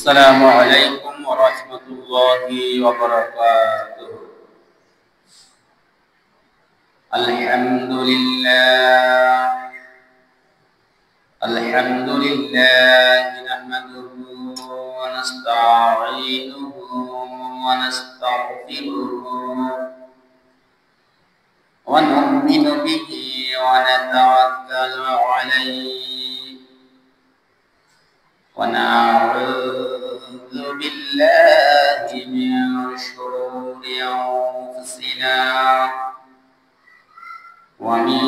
আসসালামু আলাইকুম ওয়া রাহমাতুল্লাহি ওয়া বারাকাতুহু। আলহামদুলিল্লাহ নাহমাদুহু ওয়া নাস্তাঈনুহু ওয়া নাস্তাগফিরুহু ওয়া নু'মিনু বিহি ওয়া নাতাওয়াক্কালু আলাইহি ওয়া না'উযু বিল্লাহি মিন শুরুরি আনফুসিনা ওয়া মিন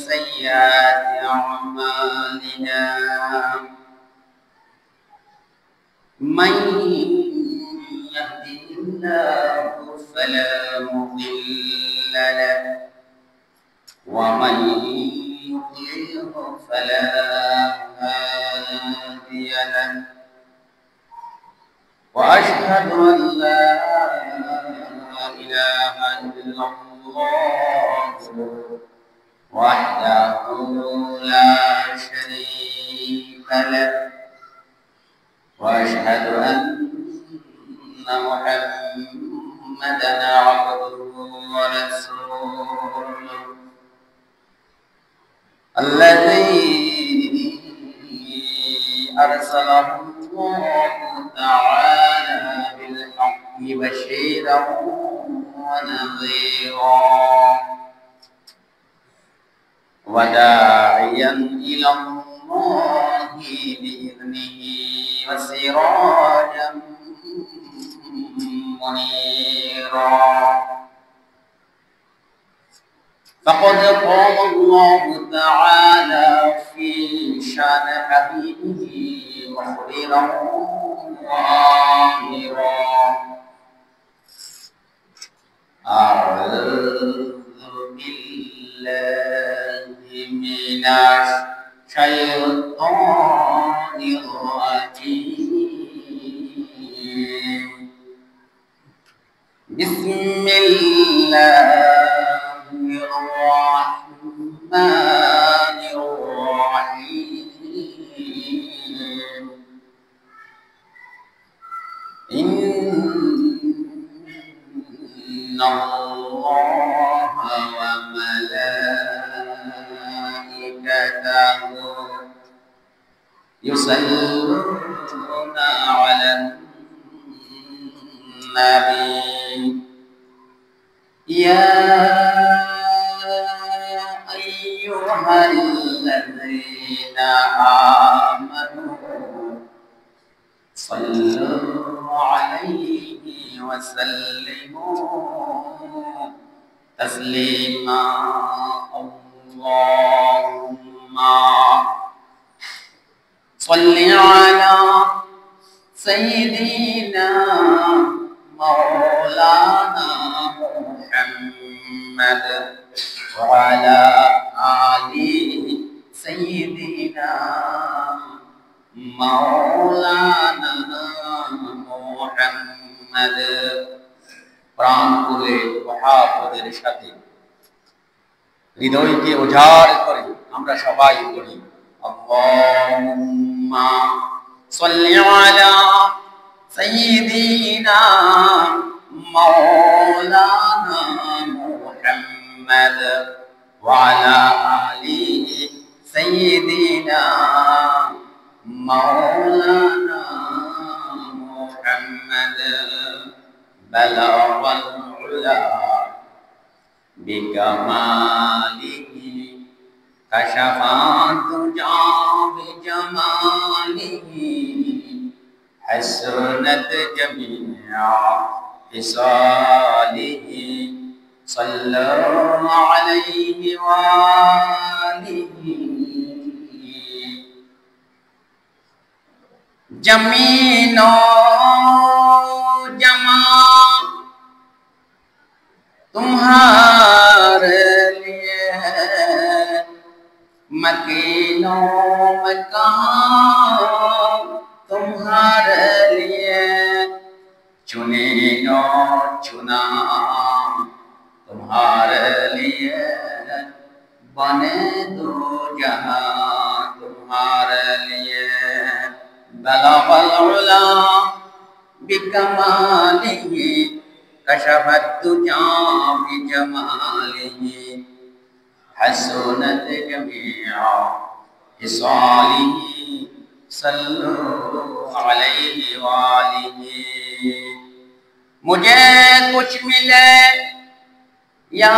sayyiati a'malina man yahdihillahu fala mudilla lahu wa man yudlilhu fala hadiya lahu wa ashhadu an la ilaha illallah وحده لا شريك له وأشهد أن محمدا عبده ورسوله الذي أرسله الله تعالى بالحق بشيرا ونذيرا وداعيا إلى الله بإذنه وسراجا منيرا فقد قال الله تعالى في شأن حبيبه مخبرا وآمرا أعوذ بالله من الشيطان الرجيم بسم الله الرحمن الرحيم إن الله وملائكته يصلون على النبي يا أيها الذين آمنوا صلوا عليه وسلموا تسليما اللهم صل على سيدنا مولانا محمد وعلى آل سيدنا مولانا محمد প্রাণ খুলে মহাপদের সাথে হৃদয়কে উজাড় করে আমরা সবাই বলি আল্লাহুম্মা সাল্লি আলা সাইয়্যিদিনা মাওলানা মুহাম্মদ ওয়া আলা আলি সাইয়্যিদিনা মাওলানা মুহাম্মদ بلغ العلا بكماله كشف الدجى بجماله حسنت جميع خصاله صلوا عليه وآله جميل जमा तुम्हारे लिए मकीनों मकान तुम्हारे लिए चुने नो चुना तुम्हारे लिए बने दो जहां तुम्हारे लिए বালাগাল উলা বিকামালিহি কাশাফাত তুজা বিজামালিহি হাসুনাত জামিআ ইসালিহি सल्लु अलैहि वालिहि। मुझे कुछ मिले या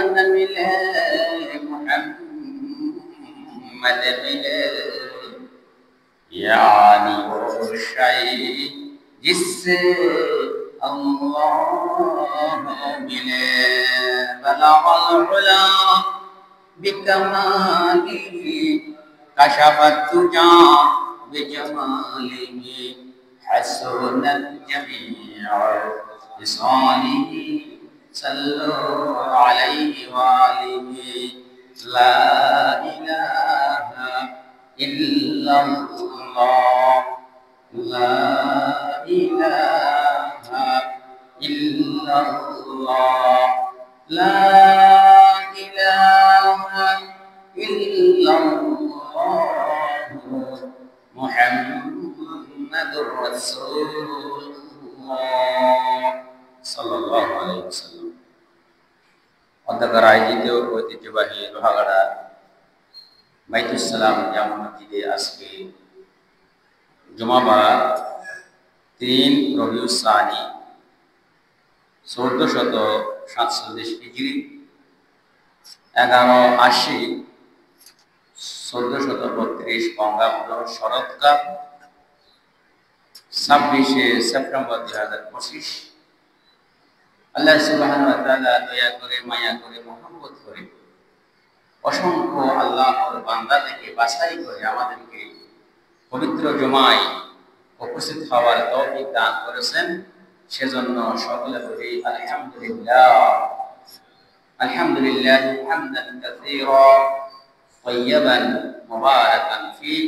न मिले मुहम्मद मिले, यानी वो शय जिससे अल्लाह मिले। बलगल उला बिकमालिहि कशफत तुजा बिजमालिहि हसनत जमीअ बिसालिहि सल्लु अलैहि वालिहि। ला इलाहा इल्लल्लाह ला इलाहा इल्लल्लाह ला इलाहा इल्लल्लाह मुहम्मदुर রাসূলুল্লাহ সাল্লাল্লাহু আলাইহি ওয়াসাল্লাম। অধ্যকার আয়োজিত ঐতিহ্যবাহী লোহাগাড়া বাইতুস সালাম জামা মসজিদে আজকে জুমাবার 3 রবিউস সানি 1447 হিজরি 1180 1432 বঙ্গাব্দ শরৎকাল 26 সেপ্টেম্বর 2025। আল্লাহ সুবহানাহু ওয়া তাআলা দয়া করে মায়া করে মহব্বত করে অসংখ্য আল্লাহর বান্দা থেকে বাছাই করে আমাদেরকে পবিত্র জুমায় উপস্থিত হওয়ার তৌফিক দান করেছেন। সেজন্য সকলে বলি আলহামদুলিল্লাহ। আলহামদুলিল্লাহ হামদান কাসীরা طيبا مباركا فيه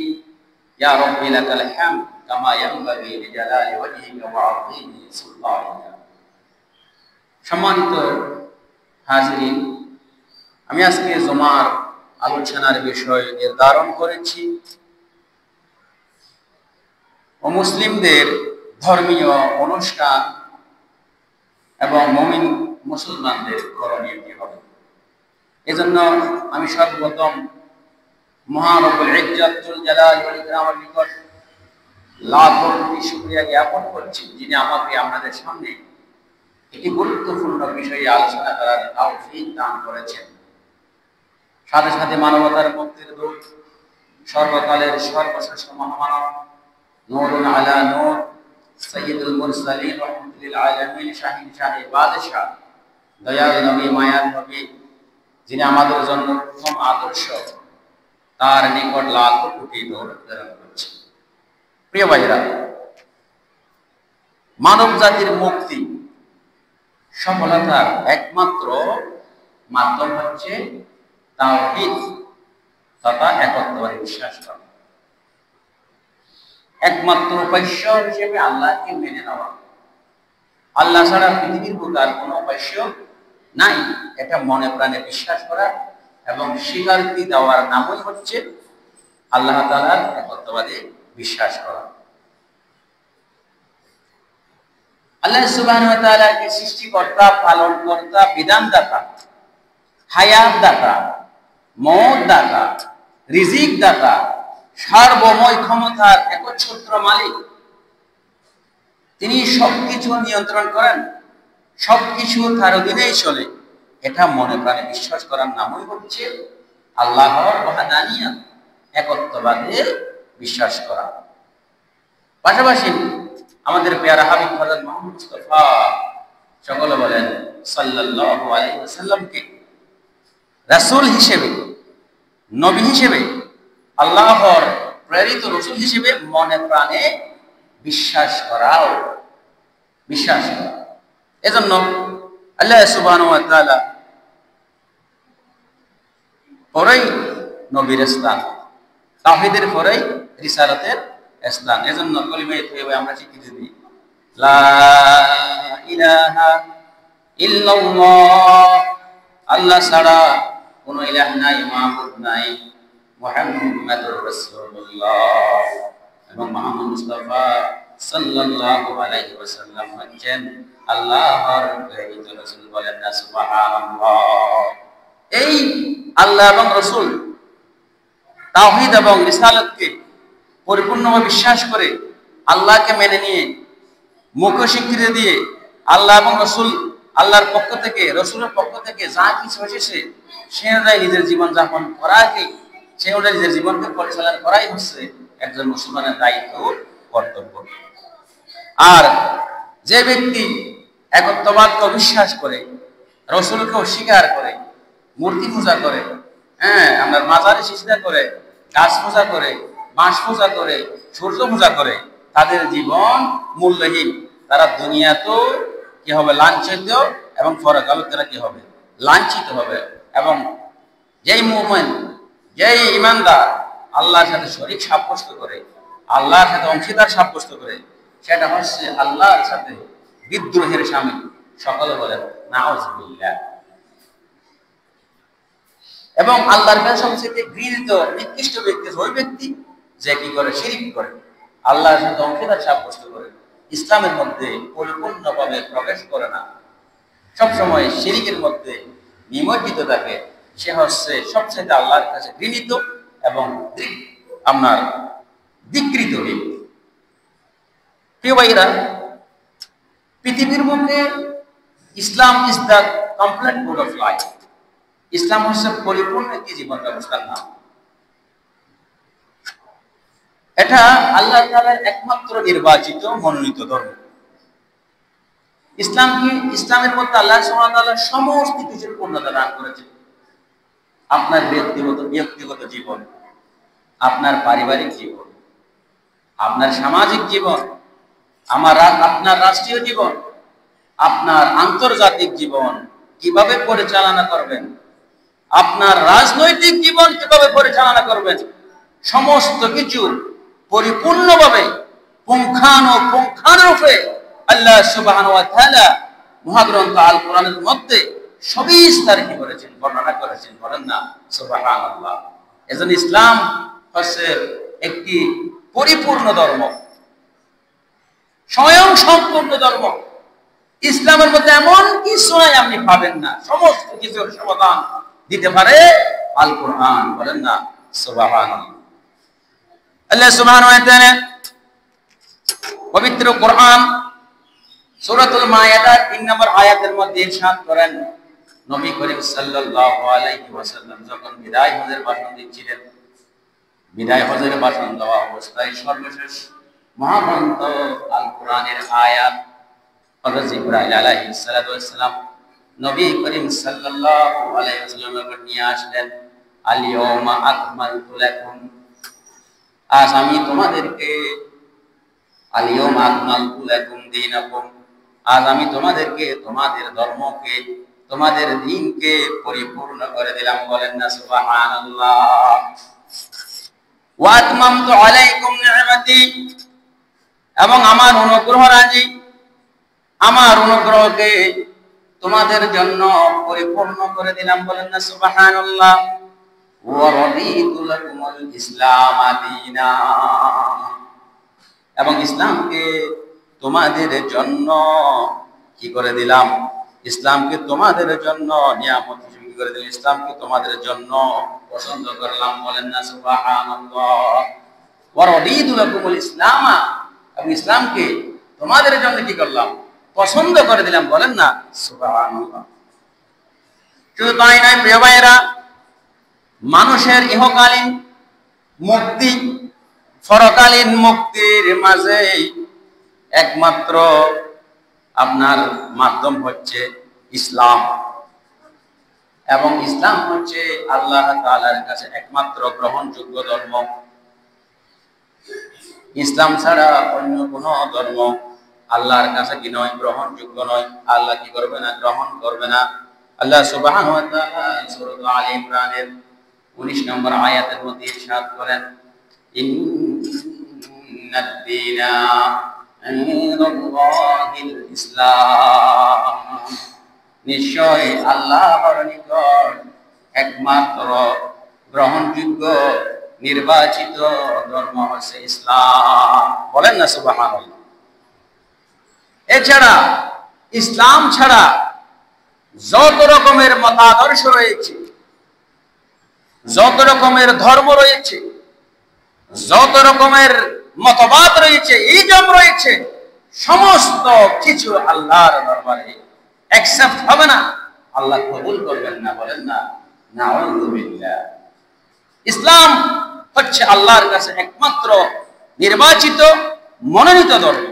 يا رب لك الحمد كما ينبغي لجلال وجهك وعظيم سلطانك। সম্মানিত হাজিরিন, আমি আজকে জুমার আলোচনার বিষয় নির্ধারণ করেছি মুসলিমদের ধর্মীয় অনুষ্ঠান এবং মুমিন মুসলমানদের করণীয় কি হবে। এজন্য আমি সর্বপ্রথম মহান রব্বুল ইজ্জত জুল জালাল ওয়াল ইকরামের নিকট লাখো কোটি শুকরিয়া জ্ঞাপন করছি, যিনি আমাকে আপনাদের সামনে একটি গুরুত্বপূর্ণ বিষয়ে আলোচনা করার তৌফিক দান করেছেন। সাথে সাথে মানবতার মুক্তির দূত, সর্বকালের সর্বশ্রেষ্ঠ মহামানব, নূরুন আলা নূর, সাইয়্যিদুল মুরসালিন রাহমাতুল লিল আলামিন, শাহীন শাহে বাদশাহ, দয়াল নবী, মায়ার নবী, যিনি আমাদের জন্য প্রথম আদর্শ, তার নিকট লাখো কোটি দরুদ প্রেরণ করছি। প্রিয় ভাইরা, মানব জাতির মুক্তি সফলতার একমাত্র মাধ্যম হচ্ছে তাওহীদ তথা একত্ববাদে বিশ্বাস করা। একমাত্র উপাস্য হিসেবে আল্লাহকে মেনে নেওয়া। আল্লাহ ছাড়া পৃথিবীর বুকে আর কোনো উপাস্য নাই, এটা মনে প্রাণে বিশ্বাস করা এবং স্বীকৃতি দেওয়ার নামই হচ্ছে আল্লাহ তাআলার একত্ববাদে বিশ্বাস করা। আল্লাহ সুবহানাহু ওয়া তাআলাকে সৃষ্টিকর্তা, পালনকর্তা, বিধানদাতা, হায়াত দাতা, মওত দাতা, রিজিক দাতা, সার্বময় ক্ষমতার একচ্ছত্র মালিক, তিনি সবকিছু নিয়ন্ত্রণ করেন, সবকিছু তার অধীনেই চলে, এটা মনে প্রাণে বিশ্বাস করার নামই হচ্ছে আল্লাহর ওয়াহদানিয়ত, একত্ববাদে বিশ্বাস করা। পাশাপাশি আমাদের পেয়ারা হাবিব হযরত মুহাম্মদ মুস্তাফা সকলে বলেন সাল্লাল্লাহু আলাইহি ওয়াসাল্লামকে রাসূল হিসেবে, নবী হিসেবে, আল্লাহর প্রেরিত রাসূল হিসেবে মনে প্রাণে বিশ্বাস করা। এজন্য আল্লাহ সুবহানাহু ওয়া তাআলা পরেই নবীর স্থান, তাওহীদের পরেই রিসালাতের স্থান। এজন্য কলিমায়ে তয়্যিবা আমরা স্বীকৃতি দিই, লা ইলাহা ইল্লাল্লাহ, আল্লাহ ছাড়া কোনো ইলাহ নাই, মাবুদ নাই, মুহাম্মাদুর রাসূলুল্লাহ, এবং মুহাম্মদ মুস্তাফা সাল্লাল্লাহু আলাইহি ওয়াসাল্লাম হচ্ছেন আল্লাহর প্রেরিত রাসূল। বলেন না সুবহানাল্লাহ। এই আল্লাহ এবং রাসূল তাওহীদ এবং রিসালাতকে পরিপূর্ণভাবে বিশ্বাস করে আল্লাহকে মেনে নিয়ে মুখ্য স্বীকৃতি দিয়ে আল্লাহ এবং রাসূল আল্লাহর পক্ষ থেকে রাসূলের পক্ষ থেকে যা কিছু এসেছে সে অনুযায়ী নিজের জীবন যাপন করাকেই সে অনুযায়ী নিজের জীবনকে পরিচালনা করাই হচ্ছে একজন মুসলমানের দায়িত্ব কর্তব্য। আর যে ব্যক্তি একত্ববাদকে অবিশ্বাস করে, রাসূলকে অস্বীকার করে, মূর্তি পূজা করে, আমরা মাজারে সিজদা করে, গাছ পূজা করে, বাঁশ পূজা করে, সূর্য পূজা করে, তাদের জীবন মূল্যহীন। তারা দুনিয়াতেও কি হবে? লাঞ্ছিত, এবং পরকালে তারা কি হবে? লাঞ্ছিত হবে। এবং যেই মুমিন, যেই ঈমানদার আল্লাহর সাথে শরীক সাব্যস্ত করে, আল্লাহর সাথে অংশীদার সাব্যস্ত করে, সেটা হচ্ছে আল্লাহর সাথে বিদ্রোহের শামিল। সকলে বলেন নাউযুবিল্লাহ। এবং আল্লাহর কাছে সবচেয়ে ঘৃণিত নিকৃষ্ট ব্যক্তি ওই ব্যক্তি যে কি করে? শিরক করে, আল্লাহর সাথে অংশীদার সাব্যস্ত করে, ইসলামের মধ্যে পরিপূর্ণভাবে প্রবেশ করে না, সবসময় শিরকের মধ্যে নিমজ্জিত থাকে। সে হচ্ছে সবচেয়ে আল্লাহর কাছে ঘৃণিত এবং আপনার ধিক্কৃত ব্যক্তি। প্রিয় ভাইরা, পৃথিবীর মধ্যে Islam is the complete code of life. ইসলাম হচ্ছে পরিপূর্ণ একটি জীবন ব্যবস্থার নাম। এটা আল্লাহ তাআলার একমাত্র নির্বাচিত মনোনীত ধর্ম। ইসলামের মধ্যে আল্লাহ সুবহানাহু ওয়া তাআলা সমস্ত কিছুর পূর্ণতা দান করেছেন। আপনার ব্যক্তিগত জীবন, আপনার পারিবারিক জীবন, আপনার সামাজিক জীবন, আপনার রাষ্ট্রীয় জীবন, আপনার আন্তর্জাতিক জীবন কিভাবে পরিচালনা করবেন, আপনার রাজনৈতিক জীবন কিভাবে পরিচালনা করবেন, সমস্ত কিছু পরিপূর্ণভাবে পুঙ্খানুপুঙ্খানুরূপে আল্লাহ সুবহানাহু ওয়া তাআলা মহাগ্রন্থ আল কোরআনের মধ্যে সবিস্তারে কি করেছেন? বর্ণনা করেছেন। বলেন না সুবহানাল্লাহ। এজন্য ইসলাম হচ্ছে একটি পরিপূর্ণ ধর্ম, স্বয়ং সম্পূর্ণ ধর্ম। ইসলামের মধ্যে এমন কিছু নাই আপনি পাবেন না, সমস্ত কিছুর সমাধান দিতে পারে আল কোরআন। বলেন না সুবহানাল্লাহ। আল্লাহ সুবহানাহু ওয়া তাআলা পবিত্র কোরআন সূরাতুল মাইদার 3 নম্বর আয়াতের মধ্যে ইরশাদ করেন, নবী করিম সাল্লাল্লাহু আলাইহি ওয়াসাল্লাম যখন বিদায় হজের ভাষণ দিচ্ছিলেন, বিদায় হজের ভাষণ দেওয়া অবস্থায় সর্বশেষ মহাগ্রন্থ আল কোরআনের আয়াত হযরত জিবরাইল আলাইহিস সালাতু ওয়াস সালাম নবী করিম সাল্লাল্লাহু আলাইহি ওয়াসাল্লামকে নিয়ে আসলেন। আল ইয়াউমা আকমালতু লাকুম, আজ আমি তোমাদেরকে, আল ইয়াউমা আকমালতু লাকুম দীনাকুম, আজ আমি তোমাদেরকে তোমাদের ধর্মকে, তোমাদের দ্বীনকে পরিপূর্ণ করে দিলাম। বলেন না সুবহানাল্লাহ। ওয়া আতমামতু আলাইকুম নি'মাতি, এবং আমার অনুগ্রহ রাজি, আমার অনুগ্রহকে তোমাদের জন্য পরিপূর্ণ করে দিলাম। বলেন না সুবহানাল্লাহ। ওয়া রাদিতু লাকুমুল ইসলাম দীনা, এবং ইসলামকে তোমাদের জন্য কি করে দিলাম? ইসলামকে তোমাদের জন্য নিয়ামত হিসেবে করে দিলাম, ইসলামকে তোমাদের জন্য পছন্দ করলাম। বলেন না সুবহানাল্লাহ। ওয়া রাদিতু লাকুমুল ইসলাম, এবং ইসলামকে তোমাদের জন্য কি করলাম? পছন্দ করে দিলাম। বলেন না সুবহানাল্লাহ। শুধু তাই নয় প্রিয় ভাইয়েরা, মানুষের ইহকালীন মুক্তি, পরকালীন মুক্তির মাঝে একমাত্র আপনার মাধ্যম হচ্ছে ইসলাম, এবং ইসলাম হচ্ছে আল্লাহ তাআলার কাছে একমাত্র গ্রহণযোগ্য ধর্ম। ইসলাম ছাড়া অন্য কোনো ধর্ম আল্লাহর কাছে কি নয়? গ্রহণযোগ্য নয়। আল্লাহ কি করবে না? গ্রহণ করবে না। আল্লাহ সুবহানাহু ওয়া তাআলা সূরা আলে ইমরানের 19 নম্বর আয়াতের মধ্যে ইরশাদ করেন, ইন্নাদ দীনা ইনদাল্লাহিল ইসলাম, নিশ্চয় আল্লাহর নিকট একমাত্র গ্রহণযোগ্য নির্বাচিত ধর্ম হচ্ছে ইসলাম। বলেন না সুবহানাল্লাহ। এছাড়া ইসলাম ছাড়া যত রকমের মতাদর্শ রয়েছে, যত রকমের ধর্ম রয়েছে, যত রকমের মতবাদ রয়েছে, ইজম রয়েছে, সমস্ত কিছু আল্লাহর দরবারে অ্যাকসেপ্ট হবে না, আল্লাহ কবুল করবেন না। বলেন না নাউযুবিল্লাহ। ইসলাম হচ্ছে আল্লাহর কাছে একমাত্র নির্বাচিত মনোনীত ধর্ম।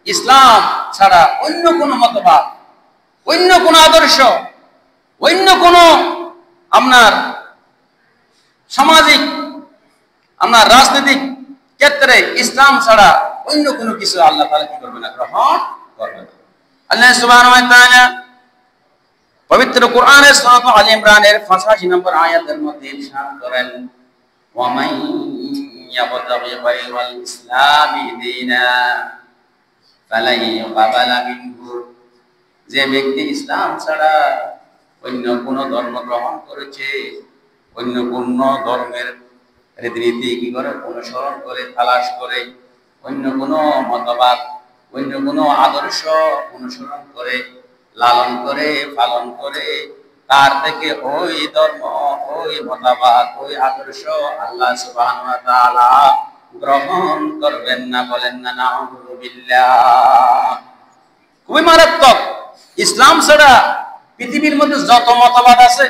ইসলাম ছাড়া অন্য কোন মতবাদ, অন্য কোন আদর্শ, অন্য কোন আপনার সামাজিক, আপনার রাজনৈতিক ক্ষেত্রে ইসলাম ছাড়া অন্য কোনো কিছু আল্লাহ তাআলা কি করবে না, গ্রহণ করবে না। আল্লাহ সুবহানাহু ওয়া তাআলা পবিত্র কোরআনের সূরা আলে ইমরানের 85 নম্বর আয়াতের মধ্যে ইরশাদ করেন, ওয়া মান ইয়াবতাগি গায়রাল ইসলামি দীনা ফালাই ইউকবালা মিনহু, যে ব্যক্তি ইসলাম ছাড়া অন্য কোন ধর্ম গ্রহণ করেছে, অন্য কোন ধর্মের রীতিনীতি কি করে অনুসরণ করে, তালাশ করে, অন্য কোন মতবাদ, অন্য কোন আদর্শ অনুসরণ করে, লালন করে, পালন করে, তার থেকে ওই ধর্ম, ওই মতবাদ, ওই আদর্শ আল্লাহ সুবহানাহু ওয়া তাআলা গ্রহণ করবেন না। বলেন না নাউযুবিল্লাহ। খুবই মারাত্মক। ইসলাম ছাড়া পৃথিবীর মধ্যে যত মতবাদ আছে,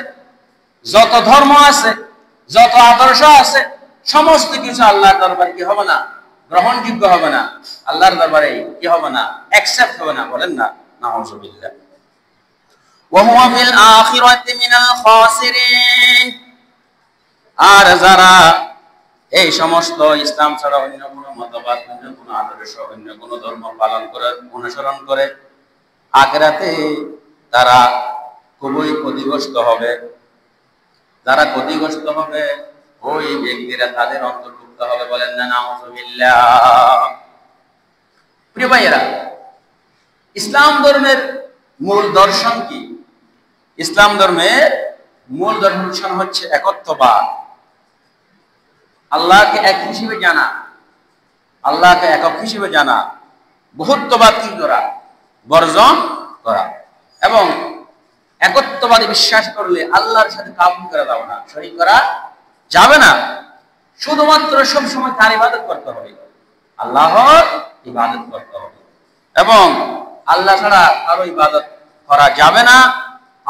যত ধর্ম আছে, যত আদর্শ আছে, সমস্ত কিছু আল্লাহর দরবারে কি হবে না, গ্রহণযোগ্য হবে না। আল্লাহর দরবারে কি হবে না, অ্যাকসেপ্ট হবে না। বলেন না নাউযুবিল্লাহ। ওয়া হুয়া ফিল আখিরাতি মিনাল খাসিরিন। আর যারা এই সমস্ত ইসলাম ছাড়া অন্য কোনো মতবাদ, অন্য কোনো আদর্শ, অন্য কোনো ধর্ম পালন করে, অনুসরণ করে, আখিরাতে তারা খুবই ক্ষতিগ্রস্ত হবে। যারা ক্ষতিগ্রস্ত হবে ওই ব্যক্তিরা তাদের অন্তর্ভুক্ত হবে। বলেন না নাউযুবিল্লাহ। প্রিয় ভাইয়েরা, ইসলাম ধর্মের মূল দর্শন কি? ইসলাম ধর্মের মূল দর্শন হচ্ছে একত্ববাদ, আল্লাহকে এক হিসেবে জানা, আল্লাহকে একক হিসেবে জানা, বহুত্ববাদ কি করা, বর্জন করা, এবং একত্ববাদে বিশ্বাস করলে আল্লাহর সাথে কাউকে করা যাবে না, শরীক করা যাবে না। শুধুমাত্র সবসময় তার ইবাদত করতে হবে, আল্লাহর ইবাদত করতে হবে, এবং আল্লাহ ছাড়া কারো ইবাদত করা যাবে না।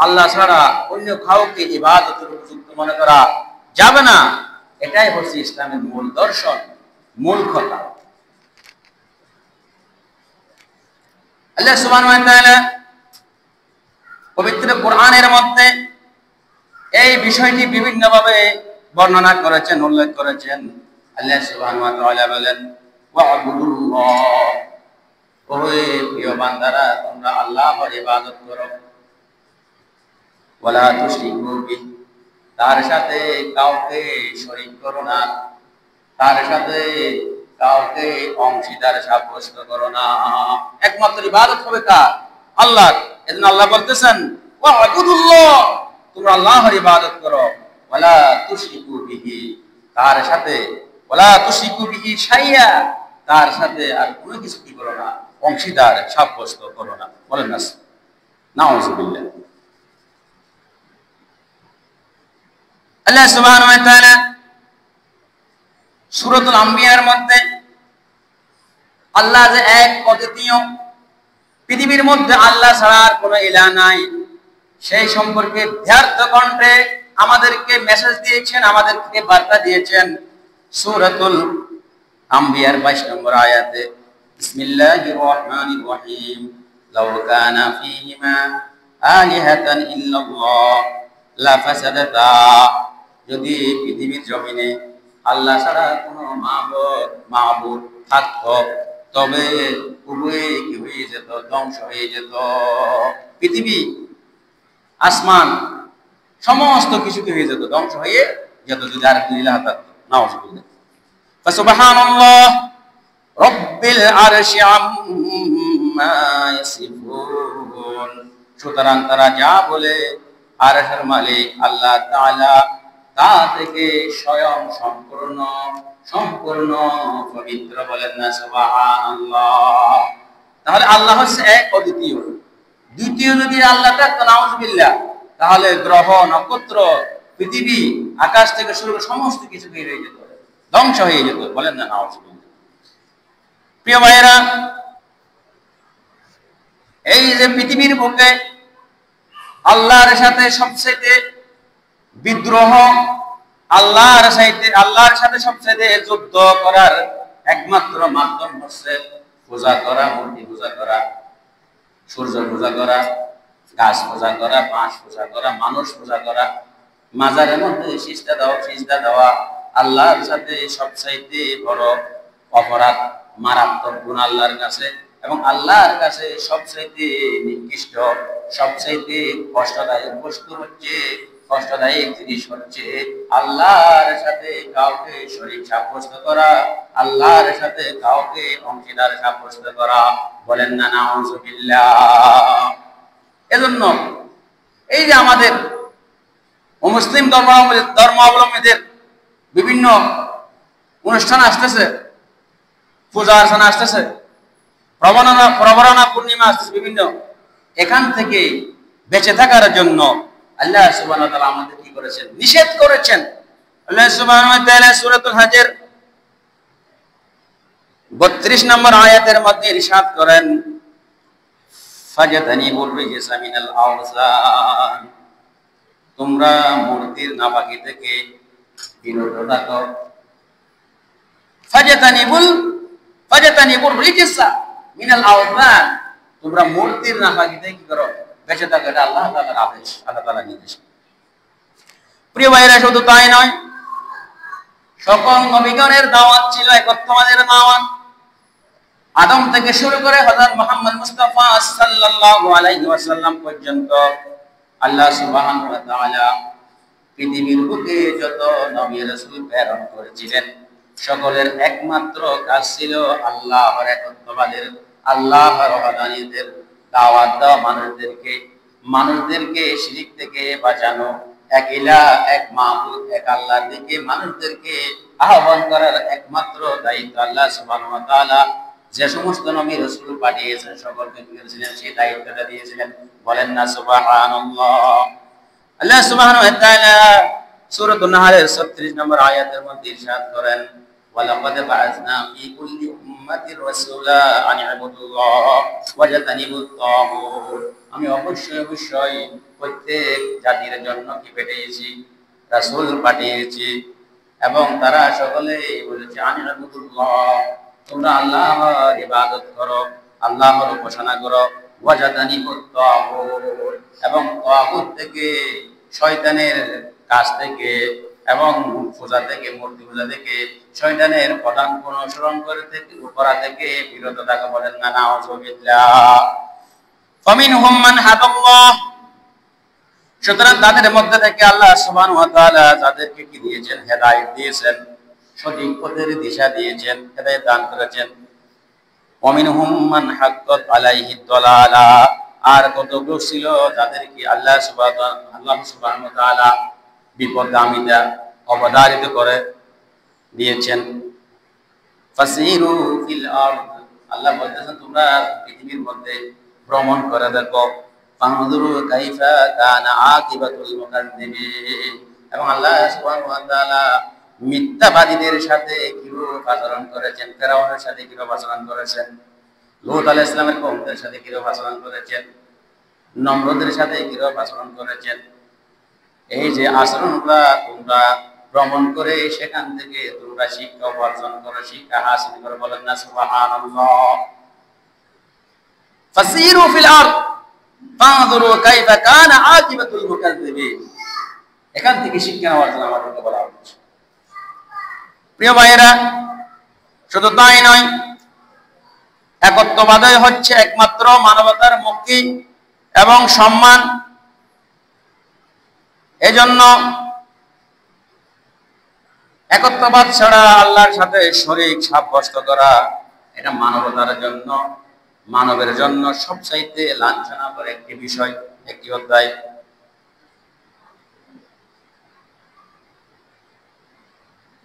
আল্লাহ ছাড়া অন্য কাউকে ইবাদতের উপযুক্ত মনে করা যাবে না। এটাই হচ্ছে ইসলামের মূল দর্শন, মূল কথা। আল্লাহ সুবহানাহু ওয়া তাআলা পবিত্র কোরআনের মধ্যে এই বিষয়টি বিভিন্নভাবে বর্ণনা করেছেন, উল্লেখ করেছেন। আল্লাহ সুবহানাহু ওয়া তাআলা বলেন, ওয়া'বুদুল্লাহ, ওহে প্রিয় বান্দারা, তোমরা আল্লাহর ইবাদত করো, ওয়ালা তুশরিকু বিহি, তার সাথে কাউকে শরীক করো না, তার সাথে কাউকে অংশীদার সাব্যস্ত করো না। একমাত্র ইবাদত হবে কার? আল্লাহর। এজন্য আল্লাহ বলতেছেন, ওয়া'বুদুল্লাহ, তোমরা আল্লাহর ইবাদত করো, ওয়ালা তুশরিকু বিহি, তার সাথে, ওয়ালা তুশরিকু বিহি শাইয়া, তার সাথে আর কোনো কিছু কি করো না, অংশীদার সাব্যস্ত করো না। বলেন না নাউযুবিল্লাহ। আল্লাহ সুবহানাহু ওয়া তাআলা সূরাতুল আম্বিয়ার মধ্যে আল্লাহ যে এক অদ্বিতীয়, পৃথিবীর মধ্যে আল্লাহ ছাড়া আর কোনো ইলাহ নাই, সেই সম্পর্কে ব্যর্থ কণ্ঠে আমাদেরকে মেসেজ দিয়েছেন, আমাদেরকে বার্তা দিয়েছেন। সূরাতুল আম্বিয়ার 22 নম্বর আয়াতে, বিসমিল্লাহির রহমানির রহিম, লাউ কানা ফীহিমা আলিহাতান ইল্লাল্লাহ লাফাসাদাতা, যদি পৃথিবীর জমিনে আল্লাহ ছাড়া কোনো মাবুদ থাকতো তবে উভয়ে কি হয়ে যেত, ধ্বংস হয়ে যেত। পৃথিবী, আসমান, সমস্ত কিছু কি হয়ে যেত, ধ্বংস হয়ে যেত যদি আর ইলাহ থাকতো। নাউযুবিল্লাহ। ফাসুবহানাল্লাহ রাব্বিল আরশি আম্মা ইয়াসিফুন, সুতরাং তারা যা বলে আরশের মালিক আল্লাহ তাআলা তা থেকে স্বয়ং সম্পূর্ণ সম্পূর্ণ পবিত্র। বলেন না সুবহানাল্লাহ। তাহলে আল্লাহ হচ্ছে এক অদ্বিতীয়। দ্বিতীয় যদি আল্লাহ থাকতো নাউজুবিল্লাহ, তাহলে গ্রহ নক্ষত্র পৃথিবী আকাশ থেকে শুরু করে সমস্ত কিছু বের হয়ে যেত, ধ্বংস হয়ে যেত। বলেন না নাউজুবিল্লাহ। প্রিয় ভাইয়েরা, এই যে পৃথিবীর বুকে আল্লাহর সাথে সবচেয়ে বিদ্রোহ, আল্লাহর সাথে সবচেয়ে যুদ্ধ করার একমাত্র মাধ্যম হচ্ছে পূজা করা, মূর্তি পূজা করা, সূর্য পূজা করা, গাছ পূজা করা, বাঁশ পূজা করা, মানুষ পূজা করা, মাজারের মধ্যে সিজদা দেওয়া আল্লাহর সাথে সবচাইতে বড় অপরাধ, মারাত্মক গুনাহ আল্লাহর কাছে। এবং আল্লাহর কাছে সবচাইতে নিকৃষ্ট, সবচাইতে কষ্টদায়ক বস্তু হচ্ছে, কষ্টদায়ক জিনিস হচ্ছে আল্লাহর সাথে কাউকে শরীক সাব্যস্ত করা, আল্লাহর সাথে কাউকে অংশীদার সাব্যস্ত করা। বলেন না নাউজুবিল্লাহ। এজন্য এই যে আমাদের মুসলিম ধর্মাবলম্বীদের বিভিন্ন অনুষ্ঠান আসতেছে, পূজা অর্চনা আসতেছে, প্রবরণা পূর্ণিমা আসতেছে বিভিন্ন, এখান থেকে বেঁচে থাকার জন্য আল্লাহ সুবহানাহু ওয়া তাআলা আমাদের কি করেছেন? নিষেধ করেছেন। আল্লাহ সুবহানাহু ওয়া তাআলা সূরাতুল হজের 32 নম্বর আয়াতের মধ্যে ইরশাদ করেন, ফাজতানিবুর রিজসা মিনাল আওসান, তোমরা মূর্তির নাপাকি থেকে বিরত থাকো। ফাজতানিবুর রিজসা মিনাল আওসান, তোমরা মূর্তির নাপাকি থেকে কি করো? বেঁচে থাকো। এটা আল্লাহ তাআলার আদেশ, আল্লাহ তাআলার নির্দেশ। প্রিয় ভাইরা, শুধু তাই নয়, সকল নবীগণের দাওয়াত ছিল একত্ববাদের দাওয়াত। আদম থেকে শুরু করে হযরত মুহাম্মদ মুস্তাফা সাল্লাল্লাহু আলাইহি ওয়াসাল্লাম পর্যন্ত আল্লাহ সুবহানাহু ওয়া তাআলা পৃথিবীর বুকে যত নবী রাসূল প্রেরণ করেছিলেন, সকলের একমাত্র কাজ ছিল আল্লাহর একত্ববাদের, আল্লাহর ওয়াহদানিয়তের দাওয়াত দেওয়া, মানুষদেরকে শিরক থেকে বাঁচানো, এক ইলাহ, এক মাবুদ, এক আল্লাহর দিকে মানুষদেরকে আহ্বান করার একমাত্র দায়িত্ব আল্লাহ সুবহানাহু ওয়া তাআলা যে সমস্ত নবী রাসূল পাঠিয়েছেন সকলকে দিয়েছিলেন, সেই দায়িত্বটা দিয়েছিলেন। বলেন না সুবহানাল্লাহ। আল্লাহ সুবহানাহু ওয়া তাআলা সূরাতুন নাহলের 36 নম্বর আয়াতের মধ্যে ইরশাদ করেন, ওয়ালাকাদ বা'আসনা ফী কুল্লি উম্মাতির রাসূলা আন ইবুদুল্লাহ ওয়াজতানিবুত তাগুত, আমি অবশ্যই প্রত্যেক জাতির জন্য কি পাঠিয়েছি? রাসূল পাঠিয়েছি, এবং তারা সকলেই বলেছে আন ইবুদুল্লাহ, তোমরা আল্লাহর ইবাদত করো, আল্লাহর উপাসনা করো, ওয়াজতানিবুত তাগুত, এবং তাগুত থেকে, শয়তানের কাছ থেকে এবং পূজা থেকে, মূর্তি পূজা থেকে, শয়তানের প্রধান অনুসরণ করা থেকে বিরত থাকা। বলেন না নাউজুবিল্লাহ। ফামিনহুম মান হাদাল্লাহ, সুতরাং তাদের মধ্যে থেকে আল্লাহ সুবহানাহু ওয়া তাআলা যাদেরকে কি দিয়েছেন? হেদায়েত দিয়েছেন, সঠিক পথের দিশা দিয়েছেন, হেদায়েত দান করেছেন। ওয়ামিনহুম মান হাক্কাত আলাইহিদ দালালা, আর কতগুলো ছিল যাদের কি আল্লাহ সুবহানাহু ওয়া তাআলা বিপদগামিতা অবধারিত করে দিয়েছেন। ফাসিরু ফিল আরদ, আল্লাহ বলতেছেন তোমরা পৃথিবীর মধ্যে ভ্রমণ করে দেখো। ফানজুরু কাইফা কানা আকিবাতুল মুকাজ্জিবিন, এবং আল্লাহ সুবহানাহু ওয়া তাআলা মিথ্যাবাদীদের সাথে কিরূপ আচরণ করেছেন, ফেরাউনের সাথে কিরূপ আচরণ করেছেন, লূত আলাইহিস সালামের কওমের সাথে কিরূপ আচরণ করেছেন, নমরুদের সাথে কিরূপ আচরণ করেছেন। এই যে আচরণগুলা তোমরা ভ্রমণ করে সেখান থেকে তোমরা শিক্ষা অর্জন করো, শিক্ষা হাসিল করো। বলেন না সুবহানাল্লাহ। ফাসিরু ফিল আরদ ফানজুরু কাইফা কানা আকিবাতুল মুকাজ্জিবিন, এখান থেকে শিক্ষা নেওয়ার জন্য আমাদেরকে বলা হচ্ছে। প্রিয় ভাইয়েরা, শুধু তাই নয়, একত্ববাদই হচ্ছে একমাত্র মানবতার মুক্তি এবং সম্মান। এজন্য একত্ববাদ ছাড়া আল্লাহর সাথে শরীক সাব্যস্ত করা, এটা মানবতার জন্য, মানবের জন্য সবচাইতে লাঞ্ছনাকর একটি বিষয়, একটি অধ্যায়।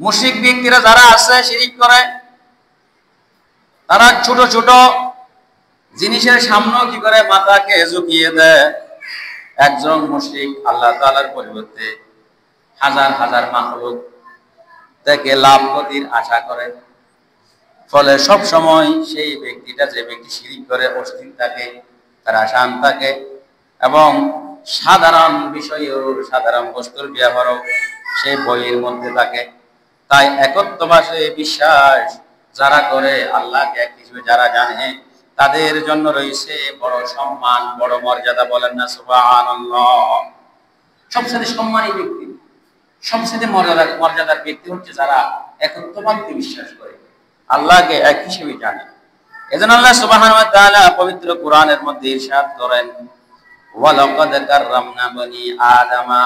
মুশরিক ব্যক্তিরা যারা আছে শিরিক করে, তারা ছোট ছোট জিনিসের সামনেও কি করে মাথাকে ঝুঁকিয়ে দেয়। একজন মুশরিক আল্লাহ তাআলার পরিবর্তে হাজার হাজার মাখলুক থেকে লাভ ক্ষতির আশা করে, ফলে সব সময় সেই ব্যক্তিটা, যে ব্যক্তি শিরিক করে, অস্থির থাকে, পেরেশান থাকে এবং সাধারণ বিষয়েও, সাধারণ বস্তুর ব্যবহারও সেই বইয়ের মধ্যে থাকে। তাই একত্ববাসে বিশ্বাস যারা করে, আল্লাহকে এক হিসেবে যারা জানে, তাদের জন্য রয়েছে বড় সম্মান, বড় মর্যাদা। বলেন না সুবহানাল্লাহ। সবচেয়ে সম্মানী ব্যক্তি, সবচেয়ে মর্যাদার ব্যক্তি হচ্ছে যারা একত্ববাদকে বিশ্বাস করে, আল্লাহকে এক হিসেবে জানে। এজন্য আল্লাহ সুবহানাহু ওয়া তাআলা পবিত্র কোরআনের মধ্যে ইরশাদ করেন, ওয়ালাকাদ কাররামনা বনি আদামা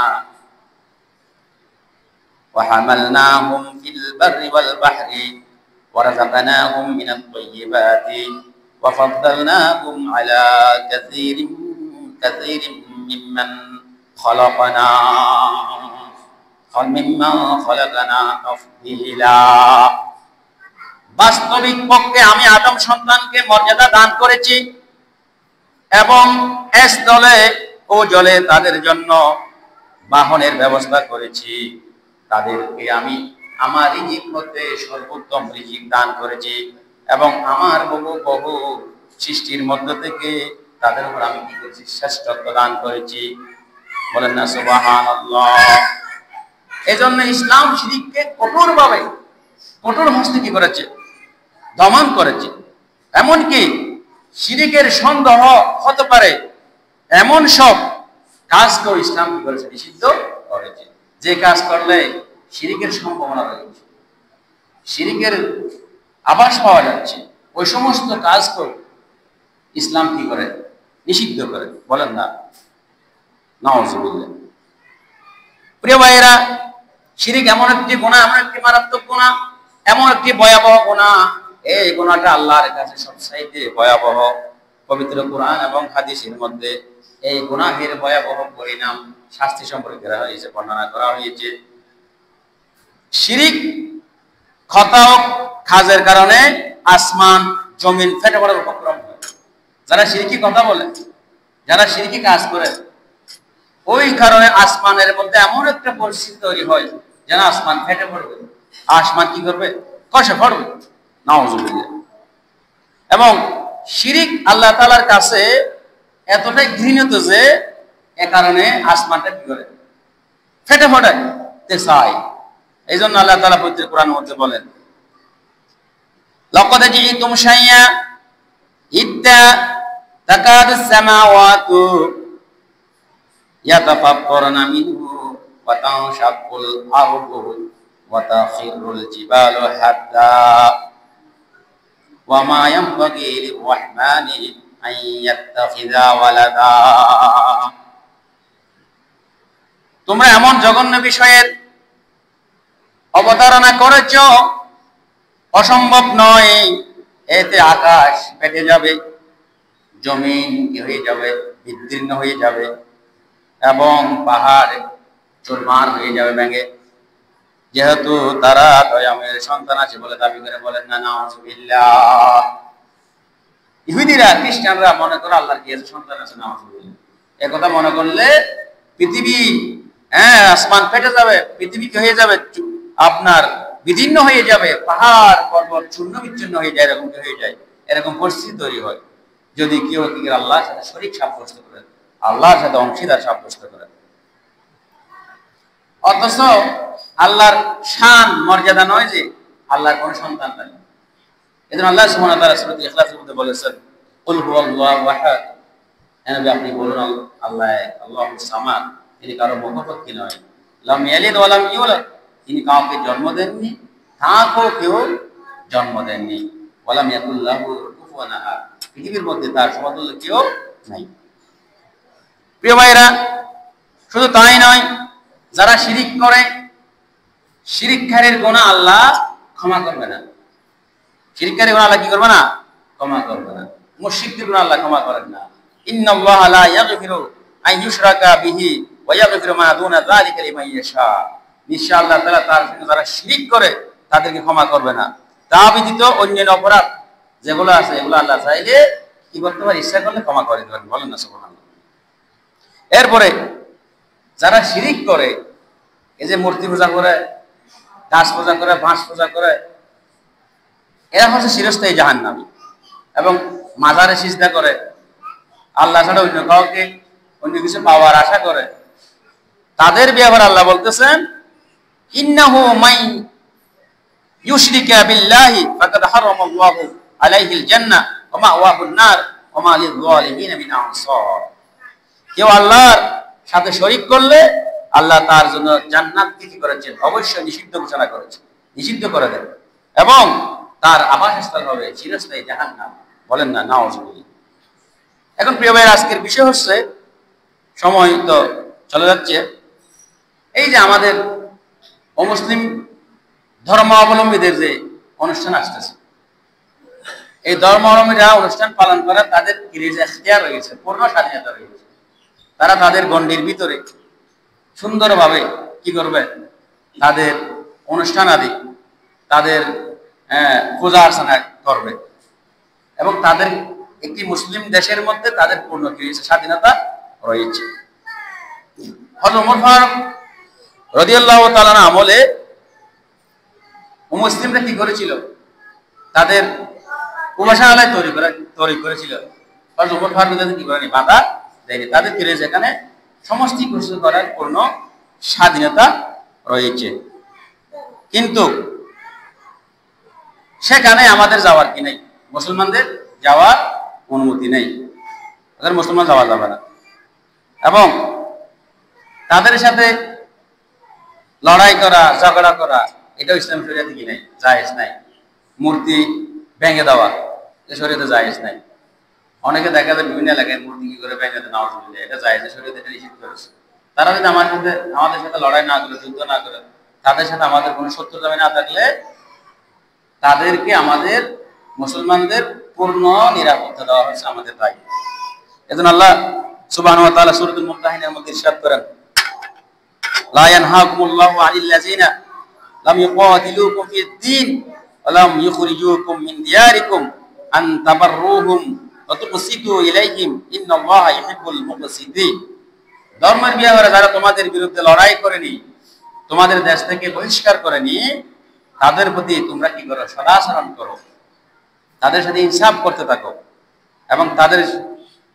ওয়া হামালনাহুম ফিল বাররি ওয়াল বাহরি ওয়া রাযাকনাহুম মিনাত তাইয়্যিবাতি ওয়া ফাদ্দালনাহুম আলা কাসীরিন মিম্মান খালাকনা তাফদীলা। বাস্তবিক পক্ষে আমি আদম সন্তানকে মর্যাদা দান করেছি এবং স্থলে ও জলে তাদের জন্য বাহনের ব্যবস্থা করেছি। তাদেরকে আমি আমার রিজিক হতে সর্বোত্তম রিজিক দান করেছি এবং আমার বহু বহু সৃষ্টির মধ্য থেকে তাদের উপর আমি কি করেছি? শ্রেষ্ঠত্ব দান করেছি। বলেন না সুবহানাল্লাহ। এজন্য ইসলাম শিরিককে কঠোরভাবে, কঠোর হস্তে কি করেছে? দমন করেছে। এমনকি শিরিকের সন্দেহ হতে পারে এমন সব কাজকেও ইসলাম কি করেছে? নিষিদ্ধ করেছে। যে কাজ করলে শিরিকের সম্ভাবনা রয়েছে, শিরিকের আভাস পাওয়া যাচ্ছে, ওই সমস্ত কাজকেও ইসলাম কি করে? নিষিদ্ধ করে। বলেন না নাউযুবিল্লাহ। প্রিয় ভাইয়েরা, শিরিক এমন একটি গুনাহ, এমন একটি মারাত্মক গুনাহ, এমন একটি ভয়াবহ গুনাহ, এই গুনাহটা আল্লাহর কাছে সবচাইতে ভয়াবহ। পবিত্র কোরআন এবং হাদিসের মধ্যে এই গুনাহের ভয়াবহ পরিণাম, শাস্তি সম্পর্কে বর্ণনা করা হয়েছে। শিরিক খতা ও খাজের কারণে আসমান জমিন ফেটে পড়ার উপক্রম হয়। যারা শিরকি কথা বলে, যারা শিরকি কাজ করে, ওই কারণে আসমানের মধ্যে এমন একটা পরিস্থিতি তৈরি হয় যেন আসমান ফেটে পড়বে। আসমান কি করবে? খসে পড়বে। নাউযুবিল্লাহ। এবং শিরিক আল্লাহ তাআলার কাছে এতটাই ঘৃণিত যে এ কারণে আসমানটা কি করে? ফেটে পড়ে চায়। এই জন্য আল্লাহ তাআলা পবিত্র কোরআনের মধ্যে বলেন, লাকাদ জিতুম শাইয়া ইদ্দা তাকাদুস সামাওয়াতু ইয়াতাফাক্কারুনা মিনহু ওয়া তানশাক্কুল আরদু ওয়া তাখিরুল জিবালু হাত্তা ওয়া মা ইয়ানবাগি লির-রাহমানি আন ইয়াত্তাখিযা ওয়ালাদা। তোমরা এমন জঘন্য বিষয়ের অবতারণা করেছ, অসম্ভব নয়। এতে আকাশ ফেটে যাবে, জমিন কি হয়ে যাবে? বিদীর্ণ হয়ে যাবে এবং পাহাড় চুরমার হয়ে যাবে ভেঙে। যেহেতু তারা দয়াময়ের সন্তান আছে বলে দাবি করে। বলেন না নাউযুবিল্লাহ। ইহুদিরা, খ্রিস্টানরা মনে করে আল্লাহর কি আছে? সন্তান আছে। নাউযুবিল্লাহ। এ কথা মনে করলে পৃথিবী, আসমান ফেটে যাবে, পৃথিবী কি হয়ে যাবে? আপনার বিদীর্ণ হয়ে যাবে, পাহাড় পর্বত চূর্ণ বিচ্ছিন্ন হয়ে যায়, এরকম কি হয়ে যায়? এরকম পরিস্থিতি তৈরি হয় যদি কেউ কি আল্লাহর সাথে শরীক সাব্যস্ত করে, আল্লাহর সাথে অংশীদার সাব্যস্ত করে। অথচ আল্লাহর শান মর্যাদা নয় যে আল্লাহর কোন সন্তান নাই। এজন্য আল্লাহ সুবহানাহু ওয়া তাআলা সূরা ইখলাসের মধ্যে বলেছেন, কুল হুয়াল্লাহু আহাদ। আপনি বলুন আল্লাহ এক, আল্লাহুস সামাদ। তিনি কারো মুখপক্ষী নয়। লাম ইয়ালিদ ওয়া লাম ইউলাদ। তিনি কাউকে জন্ম দেননি, তাকেও কেউ জন্ম দেননি। ওয়া লাম ইয়াকুল লাহু কুফুয়ান আহাদ। পৃথিবীর মধ্যে তার সমতুল্য কেউ নাই। প্রিয় ভাইরা, শুধু তাই নয়, যারা শিরিক করে, শিরিককারীর গুনাহ আল্লাহ ক্ষমা করবে না। শিরিককারীর গুনাহ আল্লাহ কি করবে না? ক্ষমা করবে না। মুশরিকদের গুনাহ আল্লাহ ক্ষমা করেন না। ইন্নাল্লাহা লা ইয়াগফিরু আন ইউশরাকা বিহি ওয়া ইয়াগফিরু মা দুনা যালিকা লিমান ইয়াশা। নিশ্চয় আল্লাহ তাআলা তার সঙ্গে যারা শিরিক করে তাদেরকে ক্ষমা করবে না। তা ব্যতীত অন্যান্য অপরাধ যেগুলো আছে এগুলো আল্লাহ চাইলে কি করতে পারে, ইচ্ছা করলে ক্ষমা করে দেবেন। বলেন না সুবহানাল্লাহ। এরপরে যারা শিরিক করে, এই যে মূর্তি পূজা করে, গাছ পূজা করে, বাঁশ পূজা করে, এরা হচ্ছে চিরস্থায়ী জাহান্নামী। এবং মাজারে সিজদা করে, আল্লাহ ছাড়া অন্য কাউকে অন্য কিছু পাওয়ার আশা করে, তাদের ব্যাপারে আল্লাহ বলতেছেন ইন্নাহু মাই ইউশরিকা বিল্লাহি ফাকাদ হারামাল্লাহু আলাইহিল জান্নাহ ওয়া মাওয়াহুন নার ওয়া মা লিয-যালিমিন মিন আনসার। কেউ আল্লাহর সাথে শরীক করলে আল্লাহ তার জন্য জান্নাতকে কি করেছেন, অবশ্যই নিষিদ্ধ ঘোষণা করেছেন, নিষিদ্ধ করে দেন, এবং তার আবাসস্থল হবে চিরস্থায়ী জাহান্নাম। বলেন না নাউজুবিল্লাহ। এখন প্রিয় ভাই, আজকের বিষয় হচ্ছে, সময় তো চলে যাচ্ছে, এই যে আমাদের অমুসলিম ধর্মাবলম্বীদের যে অনুষ্ঠান আসতেছে, এই ধর্মাবলম্বীরা অনুষ্ঠান পালন করা তাদের ইখতিয়ার রয়েছে, পূর্ণ স্বাধীনতা রয়েছে। তারা তাদের গণ্ডির ভিতরে সুন্দরভাবে কি করবে, তাদের অনুষ্ঠান আদি, তাদের পূজা অর্চনা করবে, এবং তাদের একটি মুসলিম দেশের মধ্যে তাদের পূর্ণ স্বাধীনতা রয়েছে। হযরত ওমর ফারুক রাদিয়াল্লাহু তাআলা আমলে মুসলিমরা কি করেছিল, তাদের উপাসনালয় তৈরি করেছিল। হযরত ওমর ফারুক কি করেনি, বাধা দেয়নি, তাদের যেখানে সমস্ত কিছু করার পূর্ণ স্বাধীনতা রয়েছে। কিন্তু সেখানে আমাদের যাওয়ার কি নেই, মুসলমানদের যাওয়ার অনুমতি নেই, তাদের মুসলমান যাওয়া যাবে না। এবং তাদের সাথে লড়াই করা, ঝগড়া করা, এটাও ইসলাম শরীয়তে কি নাই, জায়েজ নাই। মূর্তি ভেঙে দেওয়া এ শরীয়তে জায়েজ নাই। অনেকে দেখা যায় বিভিন্ন এলাকায় মূর্তি কি করে ভেঙে দেয়, নাউজুবিল্লাহ, এটা জায়েজ নাই, শরীয়তে এটা নিষিদ্ধ করেছে। তারা যদি আমাদের সাথে লড়াই না করে, যুদ্ধ না করে, তাদের সাথে আমাদের কোনো শত্রুতা না থাকলে তাদেরকে আমাদের মুসলমানদের পূর্ণ নিরাপত্তা দেওয়া হচ্ছে আমাদের দায়িত্ব। এজন্য আল্লাহ সুবহানাহু ওয়া তাআলা সূরাতুল মুমতাহিনার মধ্যে ইরশাদ করেন, লা ইয়ানহাকুমুল্লাহু আনিল লাযিনা লাম ইউকাতিলুকুম ফিদ-দীন ওয়া লাম ইখরিজুকুম মিন দিয়ারিকুম আন তাবাররুহুম ওয়া তুকসিতু ইলাইহিম ইন্নাল্লাহা ইউহিব্বুল মুকসিতিন। ধর্মের ব্যাপারে যারা তোমাদের বিরুদ্ধে লড়াই করেনি, তোমাদের দেশ থেকে বহিষ্কার করেনি, তাদের প্রতি তোমরা কি করো, সদাচরণ করো, তাদের সাথে ইনসাফ করতে থাকো। এবং তাদের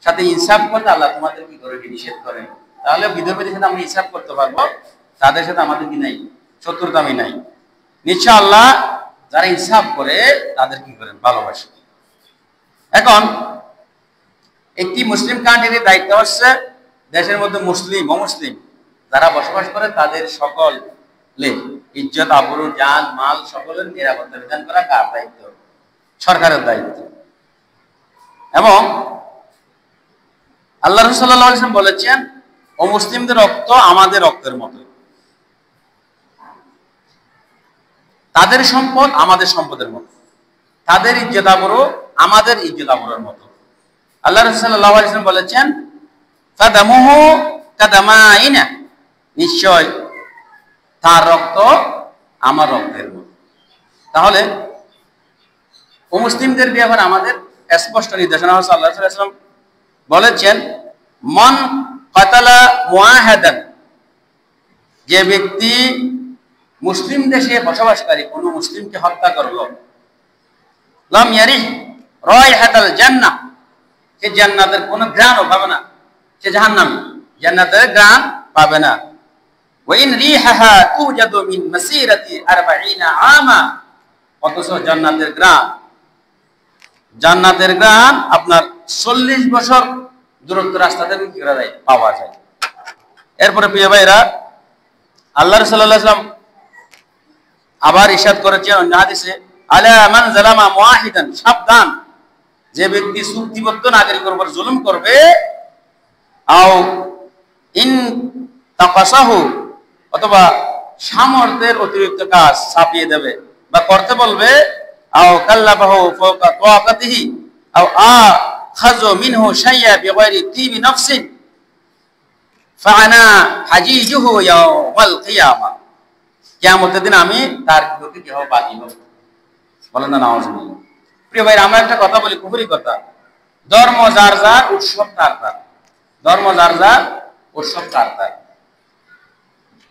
সাথে ইনসাফ করতে আল্লাহ তোমাদের কি করে, নিষেধ করেন। তাহলে বিধর্মীদের সাথে আমরা ইনসাফ করতে পারবো, তাদের সাথে আমাদের কি নাই, শত্রুতামি নাই। নিশ্চয় আল্লাহ যারা ইনসাফ করে তাদের কি করেন, ভালোবাসে। এখন একটি মুসলিম কান্ট্রির দায়িত্ব হচ্ছে দেশের মধ্যে মুসলিম অমুসলিম যারা বসবাস করে তাদের সকলের ইজ্জত, আবরু, জান, মাল সকলের নিরাপত্তা বিধান করা কার দায়িত্ব? সরকারের দায়িত্ব। এবং আল্লাহ রাসূল সাল্লাল্লাহু আলাইহি ওয়াসাল্লাম বলেছেন, অমুসলিমদের রক্ত আমাদের রক্তের মতো, তাদের সম্পদ আমাদের সম্পদের মতো, তাদের ইজ্জত আবরু আমাদের ইজ্জত আবরুর মতো। আল্লাহ রাসূল সাল্লাল্লাহু আলাইহি ওয়াসাল্লাম বলেছেন, ফাদামুহু কাদামাইনা, নিশ্চয় তার রক্ত আমার রক্তের মতো। তাহলে অমুসলিমদের ব্যাপারে আমাদের স্পষ্ট নির্দেশনা হচ্ছে, আল্লাহ সাল্লাল্লাহু আলাইহি ওয়াসাল্লাম বলেছেন, মান কাতালা মুআহাদান, যে ব্যক্তি মুসলিম দেশে বসবাসকারী কোন মুসলিমকে হত্যা করলো, লাম ইয়ারিহ রায়হাতাল জান্নাহ, সে জান্নাতের কোনো ঘ্রাণও পাবে না, সে জাহান্নামী, জান্নাতের ঘ্রাণ পাবে না। ওয়া ইন রিহাহা তুজাদু মিন মাসিরাতি 40 আমা, অথচ জান্নাতের ঘ্রাণ আপনার 40 বছর দূরত্ব রাস্তা থেকে কি করা যায়, পাওয়া যায়। এরপরে প্রিয় ভাইরা, আল্লাহ রাসূল সাল্লাল্লাহু আলাইহি ওয়াসাল্লাম আবার ইরশাদ করেছেন অন্য হাদিসে, আলা মান যালামা মুআহিদান, সাবধান, যে ব্যক্তি চুক্তিবদ্ধ নাগরিকের উপর জুলুম করবে, আও ইন তাকাসাহু, অথবা সামর্থ্যের অতিরিক্ত কাজ চাপিয়ে দেবে বা করতে বলবে, আও কাল্লাবাহু ফাওকা তাওয়াকাতিহি আও আখাযু মিনহু শাইয়া বিগাইরি তিবি নাফসিন ফাআনা হাজিজুহু ইয়াওমাল কিয়ামা। কিয়ামতের দিন আমি তার বিরুদ্ধে কি হব? বাদী হব। বলেন না নাউজুবিল্লাহ। প্রিয় ভাই, আমরা একটা কথা বলি, কুফরি কথা, ধর্ম যার যার, উৎসব তার তার। ধর্ম যার যার, উৎসব তার তার।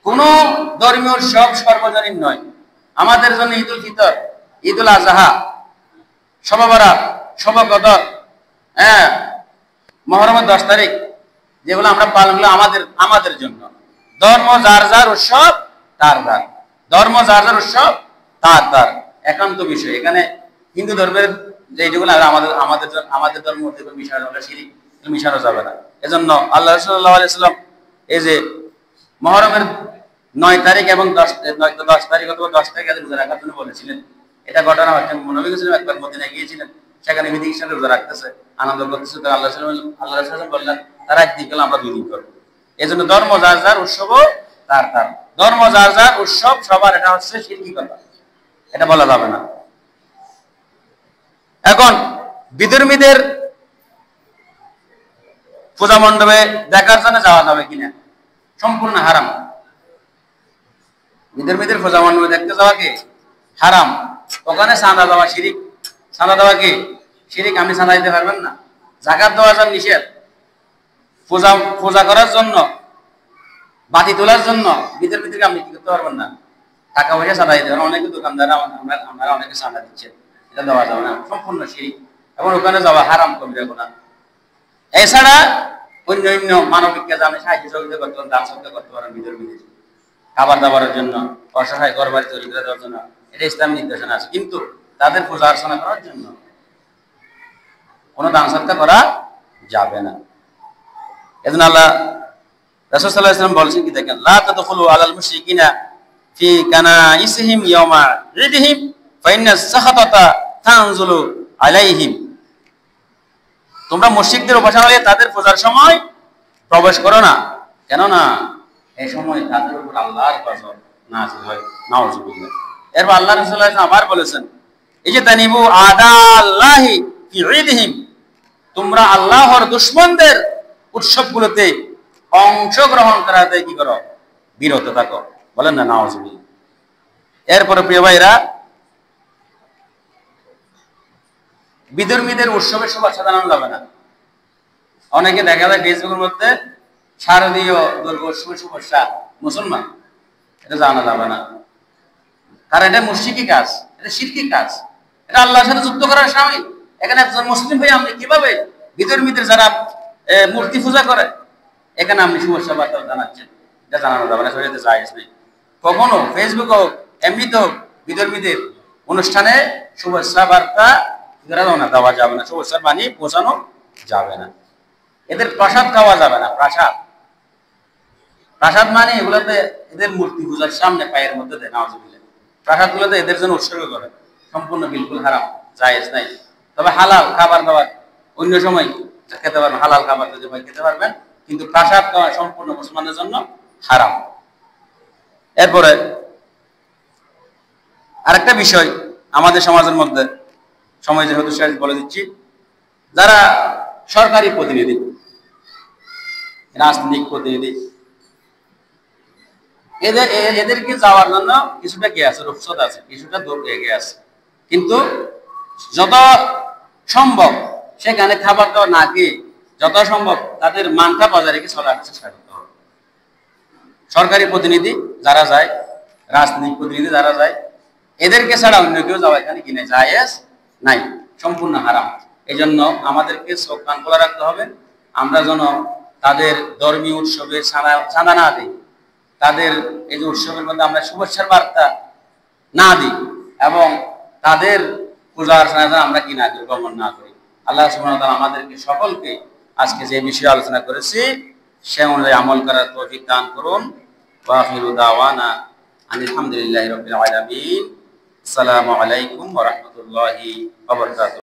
কোন ধর্মীয় উৎসব সর্বজনীন নয়। আমাদের জন্য ঈদুল ফিতর, ঈদুল আজহা, শবে বরাত, শবে কদর, হ্যাঁ, মুহররমের 10 তারিখ, যেগুলো আমরা পালন করি আমাদের জন্য। ধর্ম যার যার, উৎসব তার তার। ধর্ম যার যার, উৎসব তার তার, একান্ত বিষয়। এখানে হিন্দু ধর্মের যে যেগুলো আমাদের ধর্ম মিশানো যাবে না। এজন্য আল্লাহ সাল্লাল্লাহু আলাইহি ওয়াসাল্লাম এই যে মুহররমের 9 তারিখ এবং 10 তারিখ অথবা 10 তারিখ রোজা রাখার জন্য বলেছিলেন। এটা ঘটনা হচ্ছে, নবী সাল্লাল্লাহু একবার মদিনায় গিয়েছিলেন, সেখানে বিধি হিসাবে রোজা রাখতেছে, আনন্দ করতেছে। তো আল্লাহ সাল্লাল্লাহু বললেন, তারা একদিন করলে আমরা 2 দিন করবো। এই জন্য ধর্ম যার যার, উৎসবও তার তার। ধর্ম যার যার, উৎসব সবার, এটা হচ্ছে শিরকি কথা, এটা বলা যাবে না। এখন বিধর্মীদের পূজা মণ্ডপে দেখার জন্য যাওয়া যাবে কিনা? সম্পূর্ণ হারাম। বিধর্মীদের পূজা মণ্ডপে দেখতে যাওয়া কি? হারাম। ওখানে চাঁদা দেওয়া শিরিক। চাঁদা দেওয়া কি? শিরিক। আপনি চাঁদা দিতে পারবেন না। যাকাত দেওয়া যান নিষেধ। পূজা করার জন্য, বাতি তোলার জন্য বিধর্মীদেরকে আপনি কি করতে পারবেন না? টাকা পয়সা চাঁদা দিতে পারেন। অনেকে দোকানদার, আমরা অনেকে চাঁদা দিচ্ছেন, এটা দেওয়া যাবে না, সম্পূর্ণ শিরিক। এবং ওখানে যাওয়া হারাম, কবিরা গুনাহ। এছাড়া অন্য মানবিক কাজে আপনি সাহায্য সহযোগিতা করতে পারেন, দান সৎকার করতে পারেন বিধর্মীদের, খাবার দাবারের জন্য, অসহায় ঘর বাড়ি তৈরি করে দেওয়ার জন্য, এটা ইসলামী নির্দেশনা আছে। কিন্তু তাদের পূজা অর্চনা করার জন্য কোনো দান সৎকার করা যাবে না। এজন্য আল্লাহ রাসূল সাল্লাল্লাহু আলাইহি ওয়াসাল্লাম বলেছেন কি, দেখেন, লা তাদখুলু আলাল মুশরিকিনা ফি কানাইসিহিম ইয়াওমা ঈদিহিম ফাইন্না সাখাতাতা তানজুলু আলাইহিম। তোমরা মুশরিকদের উপাসনালয়ে তাদের পূজার সময় প্রবেশ করো না, কেননা এই সময় তাদের উপর আল্লাহর গজব নাযিল হয়। নাউযুবিল্লাহ। এরপর আল্লাহ রাসূল সাল্লাল্লাহু আলাইহি ওয়াসাল্লাম আবার বলেছেন, এই যে তানিবু আদাল্লাহি ফি ঈদিহিম, তোমরা আল্লাহর দুশমনদের উৎসবগুলোতে অংশগ্রহণ করাতে কি করো? বিরত থাকো। বলেন না নাউযুবিল্লাহ। এরপরে প্রিয় ভাইরা, বিধর্মীদের উৎসবের শুভেচ্ছা জানানো যাবে না। অনেকে দেখা যায় ফেসবুকের মধ্যে শারদীয় দুর্গা উৎসবের শুভেচ্ছা মুসলমান, এটা জানা যাবে না। কারণ এটা মুশরিকি কাজ, এটা শিরকি কাজ, এটা আল্লাহর সাথে যুক্ত করার সামিল। এখানে একজন মুসলিম ভাই আপনি কিভাবে বিধর্মীদের যারা মূর্তি পূজা করে, এখানে আপনি শুভেচ্ছা বার্তা জানাচ্ছেন? এটা জানানো যাবে না, শরীয়তে জায়েজ নেই। কখনো ফেসবুক হোক, এমনিতেও বিধর্মীদের অনুষ্ঠানে শুভেচ্ছা বার্তা দেওয়া যাবে না, শুভেচ্ছার বাণী পৌঁছানো যাবে না। এদের প্রসাদ খাওয়া যাবে না। প্রসাদ মানে এগুলোতে এদের মূর্তি পূজার সামনে পায়ের মধ্যে দেয়, নাউযুবিল্লাহ। প্রসাদ গুলোতে এদের জন্য উৎসর্গ করে, সম্পূর্ণ বিলকুল হারাম, জায়েজ নাই। তবে হালাল খাবার দাবার অন্য সময় খেতে পারবেন, হালাল খাবার যদি খেতে পারবেন, কিন্তু প্রসাদ খাওয়া সম্পূর্ণ মুসলমানদের জন্য হারাম। এরপরে আরেকটা বিষয় আমাদের সমাজের মধ্যে, সময় যেহেতু শেষ বলে দিচ্ছি, যারা সরকারি প্রতিনিধি, রাজনৈতিক প্রতিনিধি, এদেরকে যাওয়ার জন্য কিছুটা কে আছে, রুখসত আছে, কিছুটা দূর এগিয়ে আছে। কিন্তু যত সম্ভব সেখানে খাবার দাবার না খেয়ে যত সম্ভব তাদের মানটা বজায় রেখে চলার চেষ্টা করতে হবে। সরকারি প্রতিনিধি যারা যায়, রাজনৈতিক প্রতিনিধি যারা যায়, এদেরকে ছাড়া অন্য কেউ যাওয়া এখানে কিনে জায়েজ নাই, সম্পূর্ণ হারাম। এই জন্য আমাদেরকে চোখ কান খোলা রাখতে হবে। আমরা যেন তাদের ধর্মীয় উৎসবে চাঁদা না দিই, তাদের এই যে উৎসবের মধ্যে আমরা শুভেচ্ছার বার্তা না দিই, এবং তাদের পূজা অর্চনা আমরা কি না করি, গমন না করি। আল্লাহ সুবহানাহু ওয়া তাআলা আমাদেরকে সকলকে আজকে যে বিষয়ে আলোচনা করেছি সে অনুযায়ী আমল করার তৌফিক দান করুন। ওয়া আখিরু দাওয়ানা আলহামদুলিল্লাহি রাব্বিল আলামিন। আসসালামু আলাইকুম ওয়া রাহমাতুল্লাহি ওয়া বারাকাতুহু।